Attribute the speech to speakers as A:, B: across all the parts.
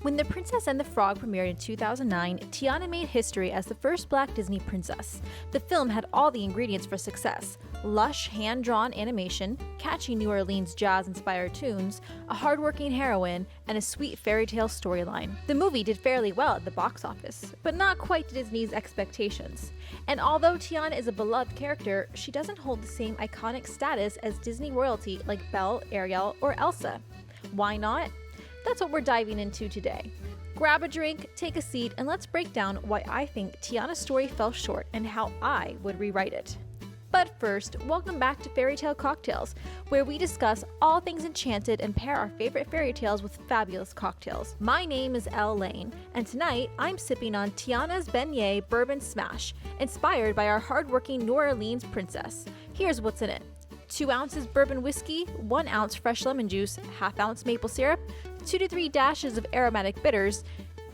A: When The Princess and the Frog premiered in 2009, Tiana made history as the first Black Disney princess. The film had all the ingredients for success: lush, hand-drawn animation, catchy New Orleans jazz-inspired tunes, a hardworking heroine, and a sweet fairy tale storyline. The movie did fairly well at the box office, but not quite to Disney's expectations. And although Tiana is a beloved character, she doesn't hold the same iconic status as Disney royalty like Belle, Ariel, or Elsa. Why not? That's what we're diving into today. Grab a drink, take a seat, and let's break down why I think Tiana's story fell short and how I would rewrite it. But first, welcome back to Fairytale Cocktails, where we discuss all things enchanted and pair our favorite fairy tales with fabulous cocktails. My name is Elle Lane, and tonight I'm sipping on Tiana's Beignet Bourbon Smash, inspired by our hardworking New Orleans princess. Here's what's in it: 2 ounces bourbon whiskey, 1 ounce fresh lemon juice, ½ ounce maple syrup, 2 to 3 dashes of aromatic bitters,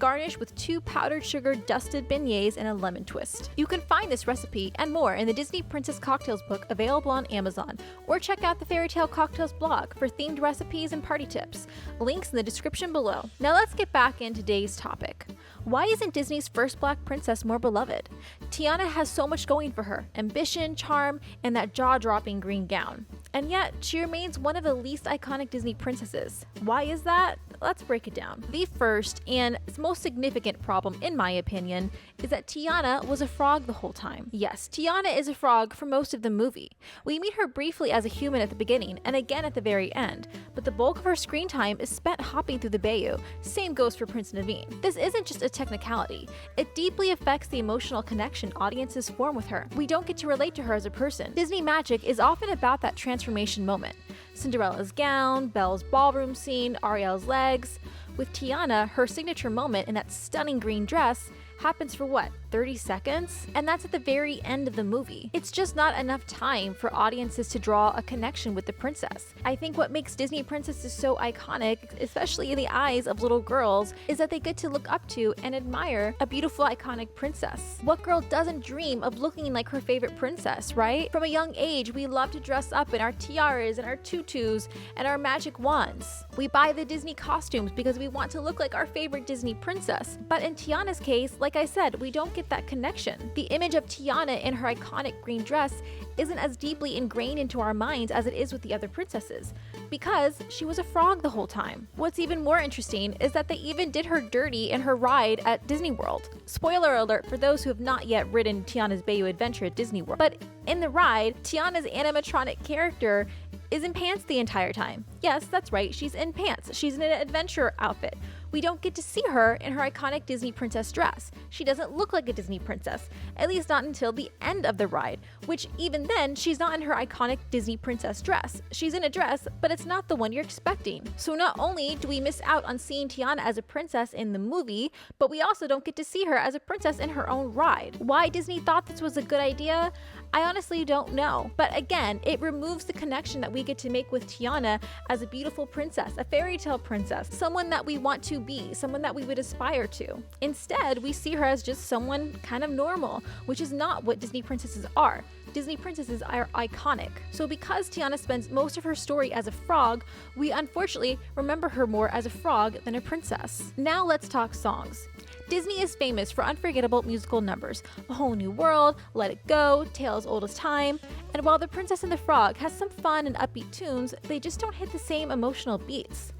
A: garnish with 2 powdered sugar dusted beignets and a lemon twist. You can find this recipe and more in the Disney Princess Cocktails book available on Amazon, or check out the Fairytale Cocktails blog for themed recipes and party tips. Links in the description below. Now let's get back into today's topic. Why isn't Disney's first Black princess more beloved? Tiana has so much going for her: ambition, charm, and that jaw-dropping green gown. And yet, she remains one of the least iconic Disney princesses. Why is that? Let's break it down. The first and most significant problem, in my opinion, is that Tiana was a frog the whole time. Yes, Tiana is a frog for most of the movie. We meet her briefly as a human at the beginning and again at the very end, but the bulk of her screen time is spent hopping through the bayou. Same goes for Prince Naveen. This isn't just a technicality. It deeply affects the emotional connection audiences form with her. We don't get to relate to her as a person. Disney magic is often about that transformation moment. Cinderella's gown, Belle's ballroom scene, Ariel's legs. With Tiana, her signature moment in that stunning green dress happens for what, 30 seconds? And that's at the very end of the movie. It's just not enough time for audiences to draw a connection with the princess. I think what makes Disney princesses so iconic, especially in the eyes of little girls, is that they get to look up to and admire a beautiful, iconic princess. What girl doesn't dream of looking like her favorite princess, right? From a young age, we love to dress up in our tiaras and our tutus and our magic wands. We buy the Disney costumes because we want to look like our favorite Disney princess. But in Tiana's case, like I said, we don't get that connection. The image of Tiana in her iconic green dress isn't as deeply ingrained into our minds as it is with the other princesses, because she was a frog the whole time. What's even more interesting is that they even did her dirty in her ride at Disney World. Spoiler alert for those who have not yet ridden Tiana's Bayou Adventure at Disney World. But in the ride, Tiana's animatronic character is in pants the entire time. Yes, that's right, she's in pants. She's in an adventure outfit. We don't get to see her in her iconic Disney princess dress. She doesn't look like a Disney princess, at least not until the end of the ride, which even then, she's not in her iconic Disney princess dress. She's in a dress, but it's not the one you're expecting. So not only do we miss out on seeing Tiana as a princess in the movie, but we also don't get to see her as a princess in her own ride. Why Disney thought this was a good idea? I honestly don't know. But again, it removes the connection that we get to make with Tiana as a beautiful princess, a fairy tale princess, someone that we want to be, someone that we would aspire to. Instead, we see her as just someone kind of normal, which is not what Disney princesses are. Disney princesses are iconic. So because Tiana spends most of her story as a frog, we unfortunately remember her more as a frog than a princess. Now let's talk songs. Disney is famous for unforgettable musical numbers: A Whole New World, Let It Go, Tales Old as Time. And while The Princess and the Frog has some fun and upbeat tunes, they just don't hit the same emotional beats.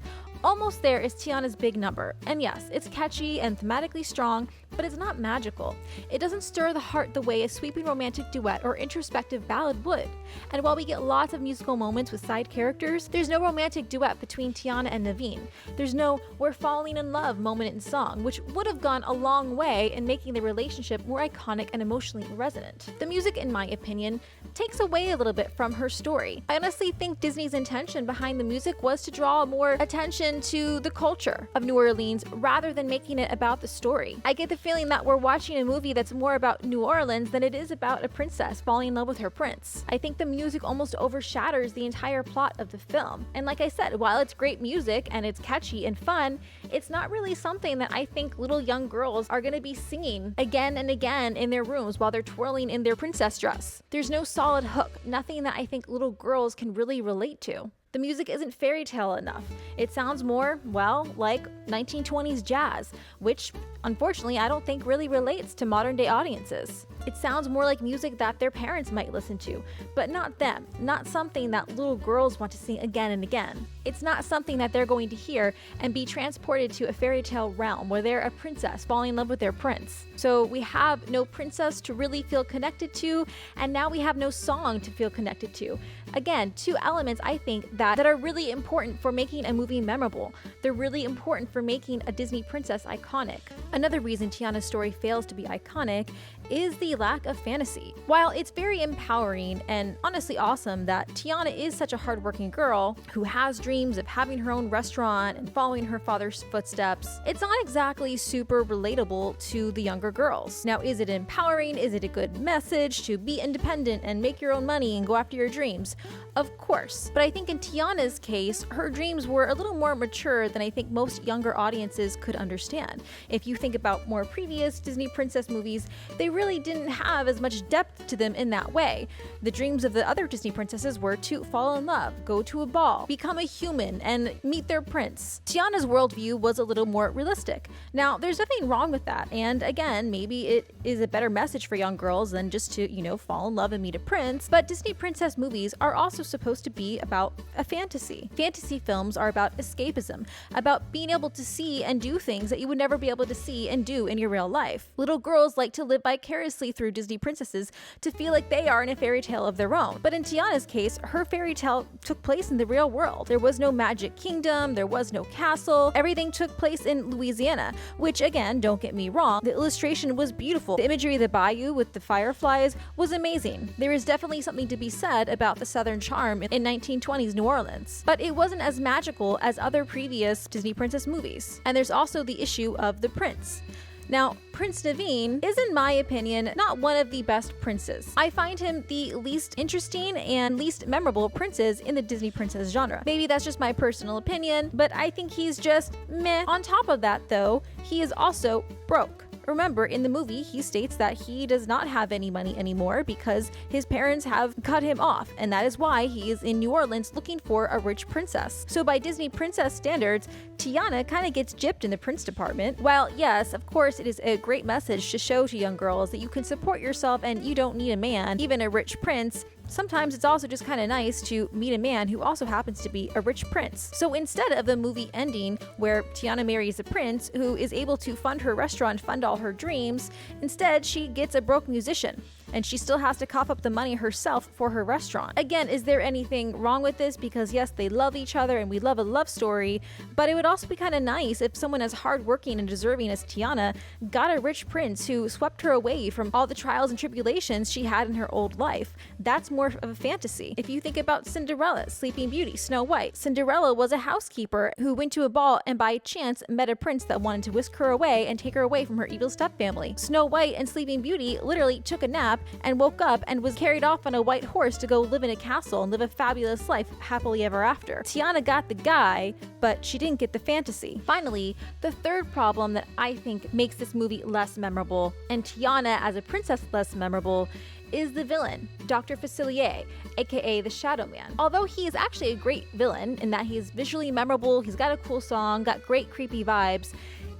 A: Almost There is Tiana's big number, and yes, it's catchy and thematically strong, but it's not magical. It doesn't stir the heart the way a sweeping romantic duet or introspective ballad would. And while we get lots of musical moments with side characters, there's no romantic duet between Tiana and Naveen. There's no "we're falling in love" moment in song, which would have gone a long way in making the relationship more iconic and emotionally resonant. The music, in my opinion, takes away a little bit from her story. I honestly think Disney's intention behind the music was to draw more attention to the culture of New Orleans rather than making it about the story. I get the feeling that we're watching a movie that's more about New Orleans than it is about a princess falling in love with her prince. I think the music almost overshadows the entire plot of the film. And like I said, while it's great music and it's catchy and fun, it's not really something that I think little young girls are gonna be singing again and again in their rooms while they're twirling in their princess dress. There's no solid hook, nothing that I think little girls can really relate to. The music isn't fairy tale enough. It sounds more, well, like 1920s jazz, which, unfortunately, I don't think really relates to modern day audiences. It sounds more like music that their parents might listen to, but not them, not something that little girls want to sing again and again. It's not something that they're going to hear and be transported to a fairy tale realm where they're a princess falling in love with their prince. So we have no princess to really feel connected to, and now we have no song to feel connected to. Again, two elements I think that are really important for making a movie memorable. They're really important for making a Disney princess iconic. Another reason Tiana's story fails to be iconic is the lack of fantasy. While it's very empowering and honestly awesome that Tiana is such a hardworking girl who has dreams of having her own restaurant and following her father's footsteps, it's not exactly super relatable to the younger girls. Now, is it empowering? Is it a good message to be independent and make your own money and go after your dreams? Of course. But I think in Tiana's case, her dreams were a little more mature than I think most younger audiences could understand. If you think about more previous Disney princess movies, they really didn't have as much depth to them in that way. The dreams of the other Disney princesses were to fall in love, go to a ball, become a human, and meet their prince. Tiana's worldview was a little more realistic. Now, there's nothing wrong with that, and again, maybe it is a better message for young girls than just to, fall in love and meet a prince, but Disney princess movies are also supposed to be about a fantasy. Fantasy films are about escapism, about being able to see and do things that you would never be able to see and do in your real life. Little girls like to live vicariously through Disney princesses to feel like they are in a fairy tale of their own. But in Tiana's case, her fairy tale took place in the real world. There was no magic kingdom, there was no castle. Everything took place in Louisiana, which again, don't get me wrong, the illustration was beautiful. The imagery of the bayou with the fireflies was amazing. There is definitely something to be said about the Southern charm in 1920s New Orleans. But it wasn't as magical as other previous Disney princess movies. And there's also the issue of the prince. Now, Prince Naveen is, in my opinion, not one of the best princes. I find him the least interesting and least memorable princes in the Disney princess genre. Maybe that's just my personal opinion, but I think he's just meh. On top of that, though, he is also broke. Remember, in the movie, he states that he does not have any money anymore because his parents have cut him off, and that is why he is in New Orleans looking for a rich princess. So by Disney princess standards, Tiana kind of gets gypped in the prince department. While yes, of course, it is a great message to show to young girls that you can support yourself and you don't need a man, even a rich prince, sometimes it's also just kind of nice to meet a man who also happens to be a rich prince. So instead of the movie ending where Tiana marries a prince who is able to fund her restaurant, fund all her dreams, instead she gets a broke musician. And she still has to cough up the money herself for her restaurant. Again, is there anything wrong with this? Because yes, they love each other and we love a love story, but it would also be kind of nice if someone as hardworking and deserving as Tiana got a rich prince who swept her away from all the trials and tribulations she had in her old life. That's more of a fantasy. If you think about Cinderella, Sleeping Beauty, Snow White, Cinderella was a housekeeper who went to a ball and by chance met a prince that wanted to whisk her away and take her away from her evil stepfamily. Snow White and Sleeping Beauty literally took a nap and woke up and was carried off on a white horse to go live in a castle and live a fabulous life happily ever after. Tiana got the guy, but she didn't get the fantasy. Finally, the third problem that I think makes this movie less memorable, and Tiana as a princess less memorable, is the villain, Dr. Facilier, aka the Shadow Man. Although he is actually a great villain in that he is visually memorable, he's got a cool song, got great creepy vibes,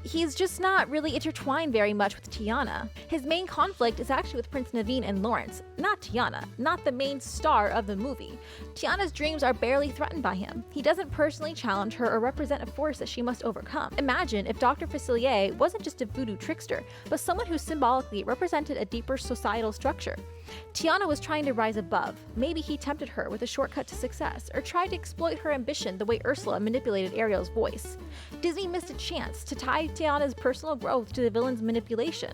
A: he's just not really intertwined very much with Tiana. His main conflict is actually with Prince Naveen and Lawrence, not Tiana, not the main star of the movie. Tiana's dreams are barely threatened by him. He doesn't personally challenge her or represent a force that she must overcome. Imagine if Dr. Facilier wasn't just a voodoo trickster, but someone who symbolically represented a deeper societal structure. Tiana was trying to rise above. Maybe he tempted her with a shortcut to success, or tried to exploit her ambition the way Ursula manipulated Ariel's voice. Disney missed a chance to tie Tiana's personal growth to the villain's manipulation.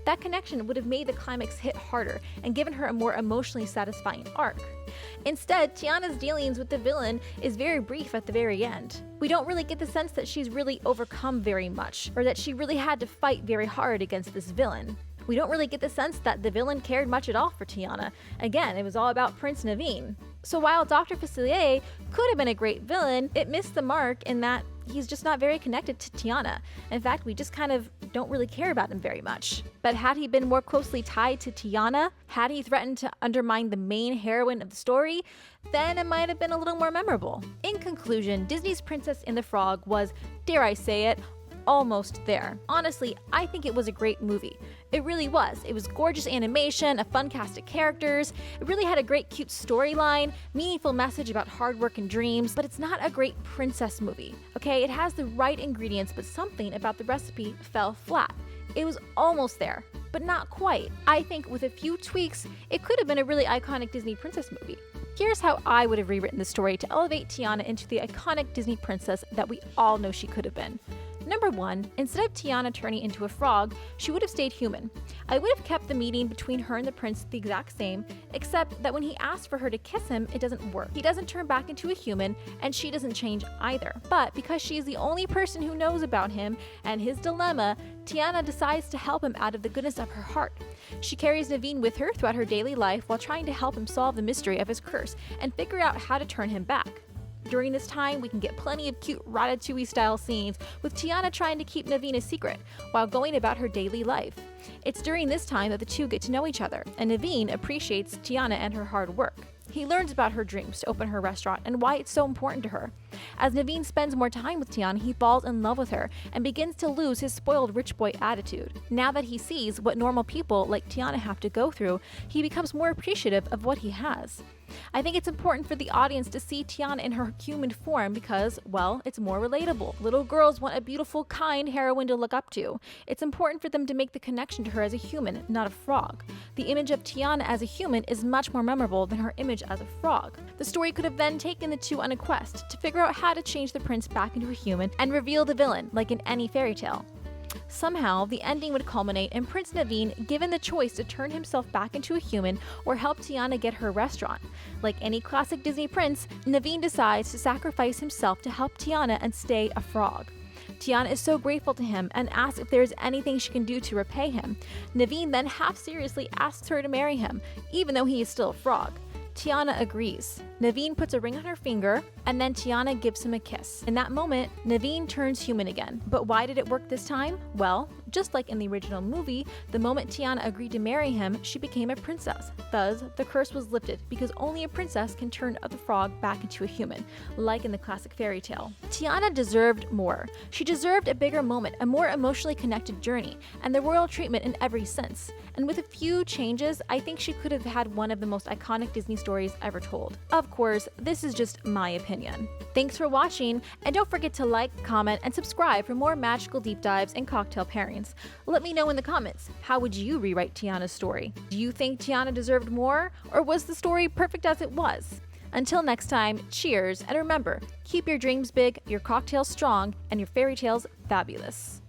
A: That connection would have made the climax hit harder and given her a more emotionally satisfying arc. Instead, Tiana's dealings with the villain is very brief at the very end. We don't really get the sense that she's really overcome very much, or that she really had to fight very hard against this villain. We don't really get the sense that the villain cared much at all for Tiana. Again, it was all about Prince Naveen. So while Dr. Facilier could have been a great villain, it missed the mark in that he's just not very connected to Tiana. In fact, we just kind of don't really care about him very much. But had he been more closely tied to Tiana, had he threatened to undermine the main heroine of the story, then it might have been a little more memorable. In conclusion, Disney's Princess and the Frog was, dare I say it, almost there. Honestly, I think it was a great movie. It really was. It was gorgeous animation, a fun cast of characters. It really had a great cute storyline, meaningful message about hard work and dreams, but it's not a great princess movie. Okay, it has the right ingredients, but something about the recipe fell flat. It was almost there, but not quite. I think with a few tweaks, it could have been a really iconic Disney princess movie. Here's how I would have rewritten the story to elevate Tiana into the iconic Disney princess that we all know she could have been. Number 1, instead of Tiana turning into a frog, she would have stayed human. I would have kept the meeting between her and the prince the exact same, except that when he asks for her to kiss him, it doesn't work. He doesn't turn back into a human, and she doesn't change either. But because she is the only person who knows about him and his dilemma, Tiana decides to help him out of the goodness of her heart. She carries Naveen with her throughout her daily life while trying to help him solve the mystery of his curse and figure out how to turn him back. During this time, we can get plenty of cute Ratatouille-style scenes with Tiana trying to keep Naveen a secret while going about her daily life. It's during this time that the two get to know each other, and Naveen appreciates Tiana and her hard work. He learns about her dreams to open her restaurant and why it's so important to her. As Naveen spends more time with Tiana, he falls in love with her and begins to lose his spoiled rich boy attitude. Now that he sees what normal people like Tiana have to go through, he becomes more appreciative of what he has. I think it's important for the audience to see Tiana in her human form because, well, it's more relatable. Little girls want a beautiful, kind heroine to look up to. It's important for them to make the connection to her as a human, not a frog. The image of Tiana as a human is much more memorable than her image as a frog. The story could have then taken the two on a quest to figure out how to change the prince back into a human and reveal the villain, like in any fairy tale. Somehow, the ending would culminate in Prince Naveen given the choice to turn himself back into a human or help Tiana get her restaurant. Like any classic Disney prince, Naveen decides to sacrifice himself to help Tiana and stay a frog. Tiana is so grateful to him and asks if there is anything she can do to repay him. Naveen then half-seriously asks her to marry him, even though he is still a frog. Tiana agrees. Naveen puts a ring on her finger, and then Tiana gives him a kiss. In that moment, Naveen turns human again. But why did it work this time? Well, just like in the original movie, the moment Tiana agreed to marry him, she became a princess. Thus, the curse was lifted because only a princess can turn the frog back into a human, like in the classic fairy tale. Tiana deserved more. She deserved a bigger moment, a more emotionally connected journey, and the royal treatment in every sense. And with a few changes, I think she could have had one of the most iconic Disney stories ever told. Of course, this is just my opinion. Thanks for watching, and don't forget to like, comment, and subscribe for more magical deep dives and cocktail pairings. Let me know in the comments, how would you rewrite Tiana's story? Do you think Tiana deserved more, or was the story perfect as it was? Until next time, cheers, and remember, keep your dreams big, your cocktails strong, and your fairy tales fabulous.